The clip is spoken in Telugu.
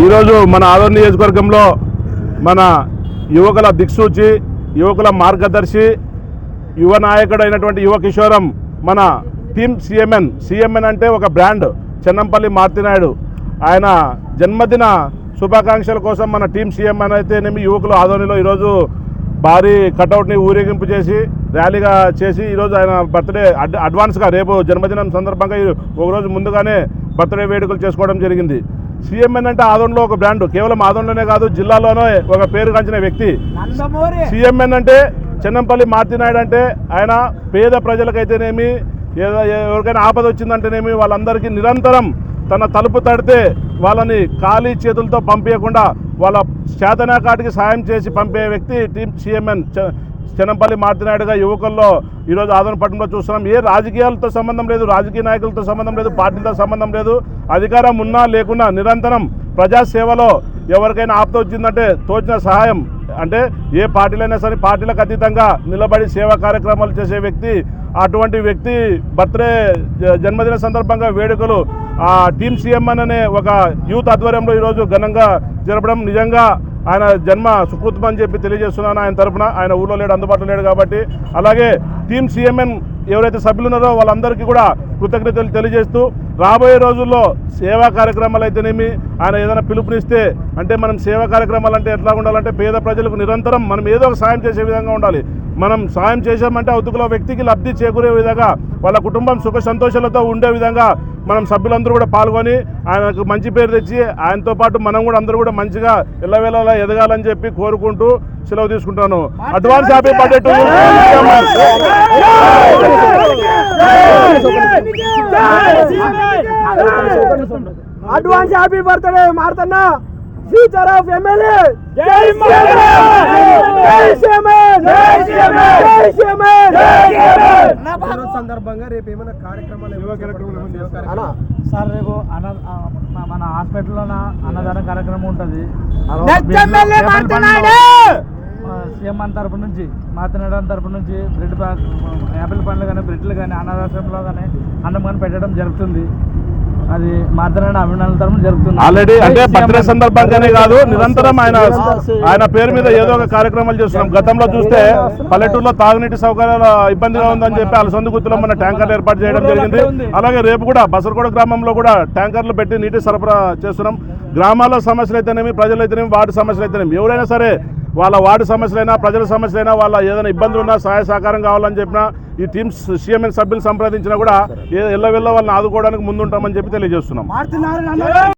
ఈరోజు మన ఆదోని నియోజకవర్గంలో మన యువకుల దిక్సూచి, యువకుల మార్గదర్శి, యువ నాయకుడు అయినటువంటి యువ కిషోరం మన టీమ్ సిఎంఎన్ అంటే ఒక బ్రాండ్ చెన్నంపల్లి మార్తినాయుడు ఆయన జన్మదిన శుభాకాంక్షల కోసం మన టీమ్ సిఎంఎన్ అయితేనేమి యువకులు ఆదోనిలో ఈరోజు భారీ కటౌట్ని ఊరేగింపు చేసి ర్యాలీగా చేసి ఈరోజు ఆయన బర్త్డే అడ్వాన్స్గా రేపు జన్మదినం సందర్భంగా ఒకరోజు ముందుగానే బర్త్డే వేడుకలు చేసుకోవడం జరిగింది. సిఎంఎన్ అంటే ఆదోనిలో ఒక బ్రాండ్, కేవలం ఆదోనిలోనే కాదు జిల్లాలోనే ఒక పేరుగాంచిన వ్యక్తి. సిఎంఎన్ అంటే చెన్నంపల్లి మార్తినాయుడు అంటే ఆయన పేద ప్రజలకైతేనేమి ఎవరికైనా ఆపద వచ్చిందంటేనేమి వాళ్ళందరికీ నిరంతరం తన తలుపు తడితే వాళ్ళని ఖాళీ చేతులతో పంపించకుండా వాళ్ళ చేతనాకాటికి సాయం చేసి పంపే వ్యక్తి టీమ్ సిఎంఎన్ చెన్నంపల్లి మార్తినాయుడుగా యువకుల్లో ఈరోజు ఆదోని పట్టణంలో చూస్తున్నాం. ఏ రాజకీయాలతో సంబంధం లేదు, రాజకీయ నాయకులతో సంబంధం లేదు, పార్టీలతో సంబంధం లేదు, అధికారం ఉన్నా లేకున్నా నిరంతరం ప్రజాసేవలో ఎవరికైనా ఆపద వచ్చిందంటే తోచిన సహాయం అంటే ఏ పార్టీలైనా సరే పార్టీలకు అతీతంగా నిలబడి సేవా కార్యక్రమాలు చేసే వ్యక్తి. అటువంటి వ్యక్తి బర్త్డే జన్మదిన సందర్భంగా వేడుకలు టీమ్ సిఎంఎన్ అనే ఒక యూత్ ఆధ్వర్యంలో ఈరోజు ఘనంగా జరపడం నిజంగా ఆయన జన్మ సుకృతం అని చెప్పి తెలియజేస్తున్నాను. ఆయన తరఫున ఆయన ఊళ్ళో లేడు, అందుబాటులో లేడు కాబట్టి. అలాగే టీమ్ సిఎంఎన్ ఎవరైతే సభ్యులు ఉన్నారో వాళ్ళందరికీ కూడా కృతజ్ఞతలు తెలియజేస్తూ రాబోయే రోజుల్లో సేవా కార్యక్రమాలు అయితేనేమి ఆయన ఏదైనా పిలుపునిస్తే అంటే మనం సేవా కార్యక్రమాలు అంటే ఎట్లా ఉండాలంటే పేద ప్రజలకు నిరంతరం మనం ఏదో ఒక సాయం చేసే విధంగా ఉండాలి. మనం సాయం చేసామంటే అవతల వ్యక్తికి లబ్ధి చేకూరే విధంగా వాళ్ళ కుటుంబం సుఖ సంతోషాలతో ఉండే విధంగా మనం సభ్యులందరూ కూడా పాల్గొని ఆయనకు మంచి పేరు తెచ్చి ఆయనతో పాటు మనం కూడా అందరూ కూడా మంచిగా ఎల్లవేళలా ఎదగాలని చెప్పి కోరుకుంటూ సెలవు తీసుకుంటాను. Advance happy birthday to advance happy birthday మార్తన్న, ఫ్యూచర్ ఆఫ్ ఎమ్మెల్యే. సందర్భంగా రేపు ఏమైనా కార్యక్రమాలు సార్? రేపు మన హాస్పిటల్లో అన్నదాన కార్యక్రమం ఉంటుంది. సీఎం తరపు నుంచి మార్తినాయుడు తరపు నుంచి యాపిల్ పండ్లు కానీ బ్రెడ్లు కానీ అనాథాశ్రమంలో కానీ అన్నం కానీ పెట్టడం జరుగుతుంది. అది మార్తినాయుడు అభిమానుల తరపున జరుగుతుంది. ఆల్రెడీ అంటే బర్త్డే సందర్భంగానే కాదు నిరంతరం ఆయన పేరు మీద ఏదో ఒక కార్యక్రమాలు చేస్తున్నాం. గతంలో చూస్తే పల్లెటూరులో తాగునీటి సౌకర్యాలు ఇబ్బందిగా ఉందని చెప్పి అలసందు గుర్తులో మన ట్యాంకర్లు ఏర్పాటు చేయడం జరిగింది. అలాగే రేపు కూడా బసరకోట గ్రామంలో కూడా ట్యాంకర్లు పెట్టి నీటి సరఫరా చేస్తున్నాం. గ్రామాల్లో సమస్యలు అయితేనేమి, ప్రజలు అయితేనేమి, వార్డు సమస్యలు అయితేనేమి, ఎవరైనా సరే వాళ్ళ వార్డు సమస్యలైనా ప్రజల సమస్యలైనా వాళ్ళ ఏదైనా ఇబ్బందులు ఉన్నా సహాయ సహకారం కావాలని చెప్పినా ఈ టీమ్ సిఎంఎన్ సభ్యులు సంప్రదించినా కూడా ఎల్లవెల్ల వాళ్ళని ఆదుకోవడానికి ముందుంటామని చెప్పి తెలియజేస్తున్నాం.